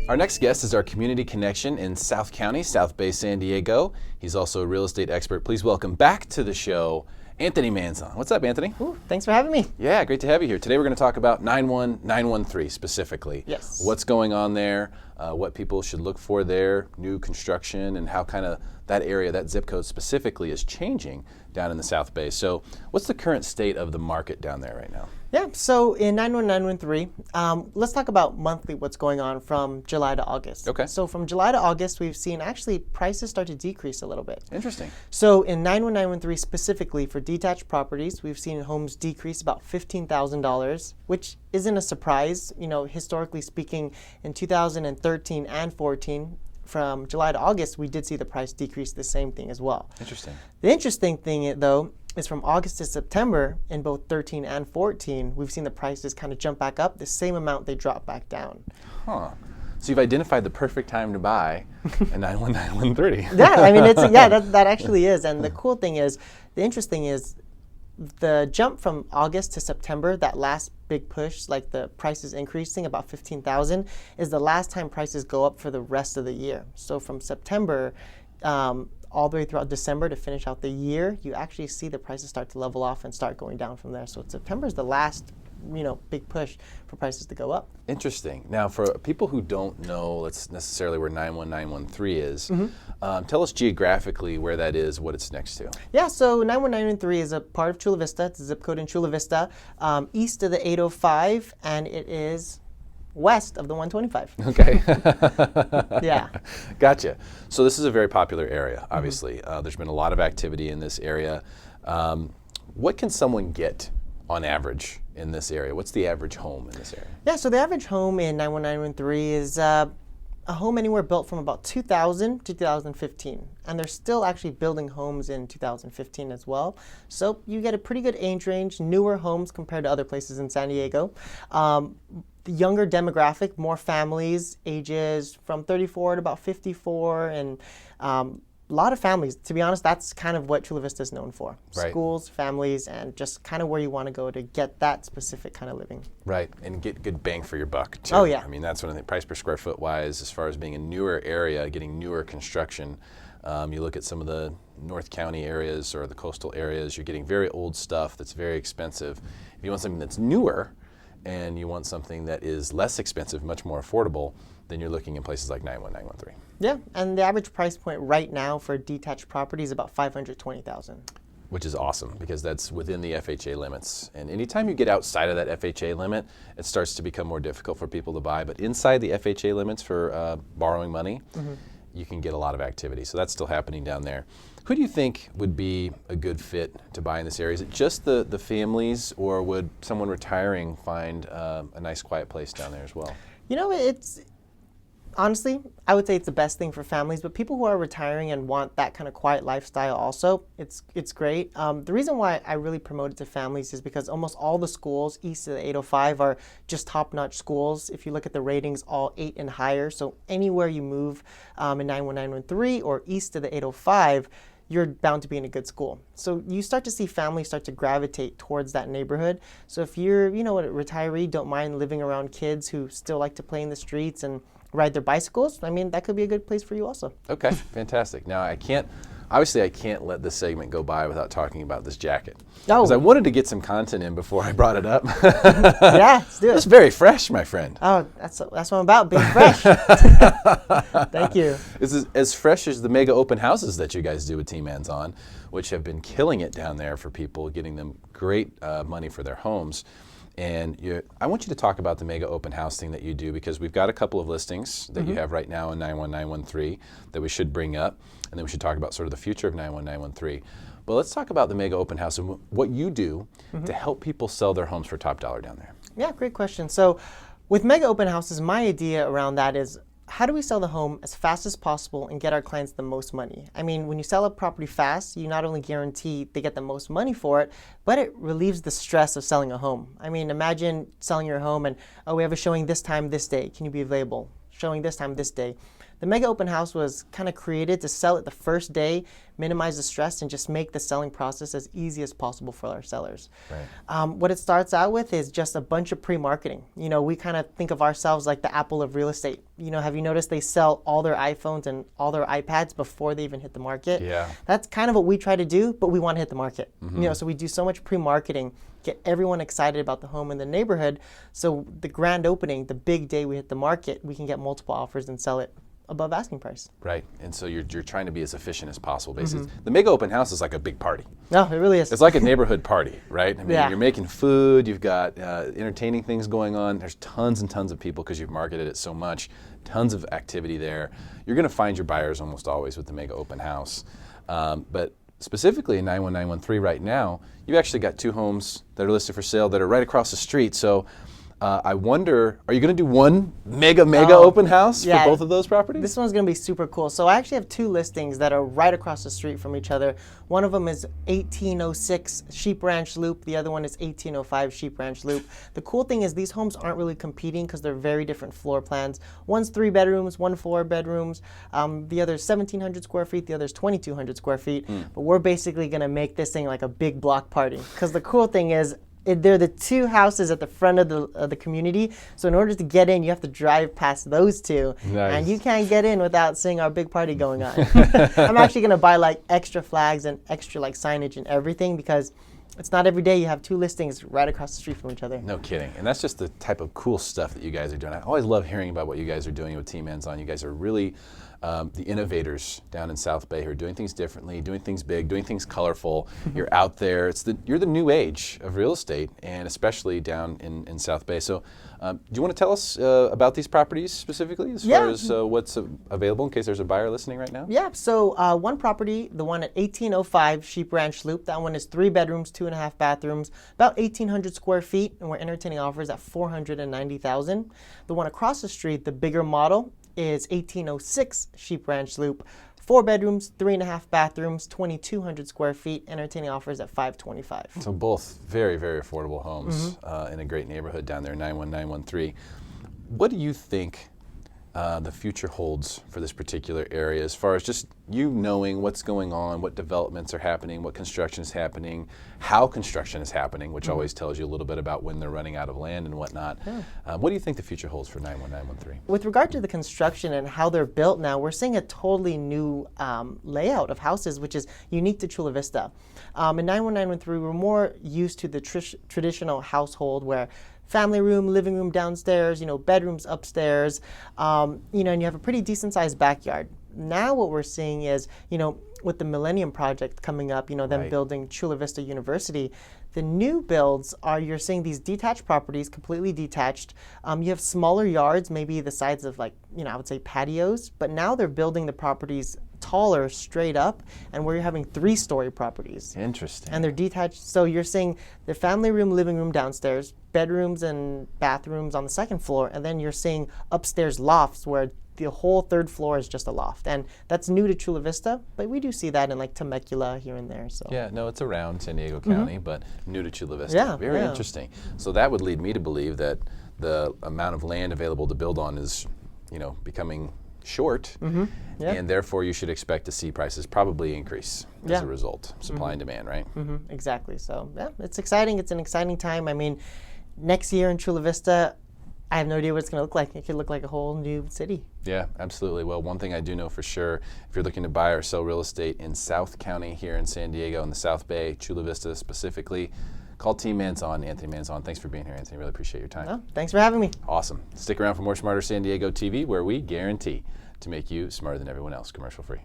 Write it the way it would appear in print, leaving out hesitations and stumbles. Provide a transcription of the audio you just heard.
Our next guest is our community connection in South County, South Bay, San Diego. He's also a real estate expert. Please welcome back to the show, Anthony Manzon. What's up, Anthony? Ooh, thanks for having me. Yeah, great to have you here. Today we're going to talk about 91913 specifically. Yes. What's going on there, what people should look for there, new construction, and how kind of that area, that zip code specifically is changing down in the South Bay. So what's the current state of the market down there right now? Yeah, so in 91913, let's talk about monthly what's going on from July to August. Okay. So from July to August, we've seen actually prices start to decrease a little bit. Interesting. So in 91913 specifically for detached properties, we've seen homes decrease about $15,000, which isn't a surprise. You know, historically speaking, in 2013 and 14, from July to August, we did see the price decrease the same thing as well. Interesting. The interesting thing, though, is from August to September, in both 13 and 14, we've seen the prices kind of jump back up, the same amount they drop back down. Huh. So you've identified the perfect time to buy a 91913. Yeah, I mean, that actually is. And the cool thing is, the interesting is, the jump from August to September, that last big push, like the prices increasing about 15,000, is the last time prices go up for the rest of the year. So from September all the way throughout December to finish out the year, you actually see the prices start to level off and start going down from there. So September is the last, big push for prices to go up. Interesting. Now, for people who don't know necessarily where 91913 is, tell us geographically where that is, what it's next to. Yeah, so 91913 is a part of Chula Vista. It's a zip code in Chula Vista, east of the 805, and it is west of the 125. Okay. Yeah. Gotcha. So this is a very popular area, obviously. There's been a lot of activity in this area. What can someone get on average in this area? What's the average home in this area? Yeah, so the average home in 91913 is a home anywhere built from about 2000 to 2015. And they're still actually building homes in 2015 as well. So you get a pretty good age range, newer homes compared to other places in San Diego. The younger demographic, more families, ages from 34 to about 54, and a lot of families. To be honest, that's kind of what Chula Vista is known for. Right. Schools, families, and just kind of where you want to go to get that specific kind of living. Right, and get good bang for your buck, too. Oh, yeah. I mean, that's one of the price per square foot wise, as far as being a newer area, getting newer construction. You look at some of the North County areas or the coastal areas, you're getting very old stuff that's very expensive. If you want something that's newer, and you want something that is less expensive, much more affordable, then you're looking in places like 91913. Yeah, and the average price point right now for a detached property is about $520,000. Which is awesome, because that's within the FHA limits. And anytime you get outside of that FHA limit, it starts to become more difficult for people to buy. But inside the FHA limits for borrowing money, you can get a lot of activity. So that's still happening down there. Who do you think would be a good fit to buy in this area? Is it just the families, or would someone retiring find a nice quiet place down there as well? You know, honestly, I would say it's the best thing for families, but people who are retiring and want that kind of quiet lifestyle also, it's great. The reason why I really promote it to families is because almost all the schools east of the 805 are just top-notch schools. If you look at the ratings, all 8 and higher. So anywhere you move in 91913 or east of the 805, you're bound to be in a good school. So you start to see families start to gravitate towards that neighborhood. So if you're, a retiree, don't mind living around kids who still like to play in the streets and ride their bicycles, I mean, that could be a good place for you also. Okay, fantastic. Now, I can't let this segment go by without talking about this jacket. Oh. Because I wanted to get some content in before I brought it up. Yeah, let's do it. It's very fresh, my friend. Oh, that's what I'm about, being fresh. Thank you. This is as fresh as the mega open houses that you guys do with Team Manzon, which have been killing it down there for people, getting them great money for their homes. And I want you to talk about the mega open house thing that you do, because we've got a couple of listings that you have right now in 91913 that we should bring up, and then we should talk about sort of the future of 91913. But let's talk about the mega open house and what you do to help people sell their homes for top dollar down there. Yeah, great question. So with mega open houses, my idea around that is, how do we sell the home as fast as possible and get our clients the most money? I mean, when you sell a property fast, you not only guarantee they get the most money for it, but it relieves the stress of selling a home. I mean, imagine selling your home and, oh, we have a showing this time, this day. Can you be available? showing this time, this day. The mega open house was kind of created to sell it the first day, minimize the stress, and just make the selling process as easy as possible for our sellers. Right. What it starts out with is just a bunch of pre-marketing. You know, we kind of think of ourselves like the Apple of real estate. You know, have you noticed they sell all their iPhones and all their iPads before they even hit the market? Yeah. That's kind of what we try to do, but we want to hit the market. You know, so we do so much pre-marketing, get everyone excited about the home in the neighborhood. So the grand opening, the big day we hit the market, we can get multiple offers and sell it above asking price. Right, and so you're trying to be as efficient as possible, basically. The mega open house is like a big party. No, it really is. It's like a neighborhood party, right? I mean, Yeah. you're making food, you've got entertaining things going on. There's tons and tons of people because you've marketed it so much. Tons of activity there. You're going to find your buyers almost always with the mega open house. But specifically in 91913 right now, you've actually got 2 homes that are listed for sale that are right across the street. So I wonder, are you going to do one mega open house for both of those properties? This one's going to be super cool. So I actually have 2 listings that are right across the street from each other. One of them is 1806 Sheep Ranch Loop. The other one is 1805 Sheep Ranch Loop. The cool thing is these homes aren't really competing because they're very different floor plans. One's 3 bedrooms, one 4 bedrooms. The other's 1,700 square feet. The other's 2,200 square feet. But we're basically going to make this thing like a big block party. Because the cool thing is, they're the 2 houses at the front of the community. So in order to get in, you have to drive past those 2. Nice. And you can't get in without seeing our big party going on. I'm actually going to buy like extra flags and extra like signage and everything because it's not every day you have 2 listings right across the street from each other. No kidding. And that's just the type of cool stuff that you guys are doing. I always love hearing about what you guys are doing with Team Manzon. You guys are really the innovators down in South Bay who are doing things differently, doing things big, doing things colorful. You're out there. You're the new age of real estate, and especially down in South Bay. So do you want to tell us about these properties specifically as far as what's available in case there's a buyer listening right now? Yeah, so one property, the one at 1805 Sheep Ranch Loop, that one is 3 bedrooms, 2.5 bathrooms, about 1,800 square feet, and we're entertaining offers at $490,000. The one across the street, the bigger model, is 1806 Sheep Ranch Loop, 4 bedrooms, 3.5 bathrooms, 2,200 square feet, entertaining offers at $525,000. So both very, very affordable homes in a great neighborhood down there, 91913. What do you think the future holds for this particular area as far as just you knowing what's going on, what developments are happening, what construction is happening, how construction is happening, which always tells you a little bit about when they're running out of land and whatnot. What do you think the future holds for 91913? With regard to the construction and how they're built now, we're seeing a totally new layout of houses, which is unique to Chula Vista. In 91913, we're more used to the traditional household where family room, living room downstairs, bedrooms upstairs, and you have a pretty decent sized backyard. Now what we're seeing is, with the Millennium Project coming up, them building Chula Vista University, the new builds you're seeing these detached properties, completely detached. You have smaller yards, maybe the size of I would say patios, but now they're building the properties taller straight up, and where you're having 3-story properties. Interesting. And they're detached, so you're seeing the family room, living room downstairs, bedrooms and bathrooms on the 2nd floor, and then you're seeing upstairs lofts where the whole 3rd floor is just a loft. And that's new to Chula Vista, but we do see that in Temecula here and there. So yeah, no, it's around San Diego County, but new to Chula Vista. Yeah, very interesting. So that would lead me to believe that the amount of land available to build on is, becoming short, and therefore you should expect to see prices probably increase as a result. Supply and demand, right? Exactly. So yeah, it's exciting. It's an exciting time. I mean, next year in Chula Vista, I have no idea what it's going to look like. It could look like a whole new city. Yeah, absolutely. Well, one thing I do know for sure, if you're looking to buy or sell real estate in South County here in San Diego, in the South Bay, Chula Vista specifically, call Team Manzon, Anthony Manzon. Thanks for being here, Anthony. Really appreciate your time. Oh, thanks for having me. Awesome. Stick around for more Smarter San Diego TV, where we guarantee to make you smarter than everyone else, commercial free.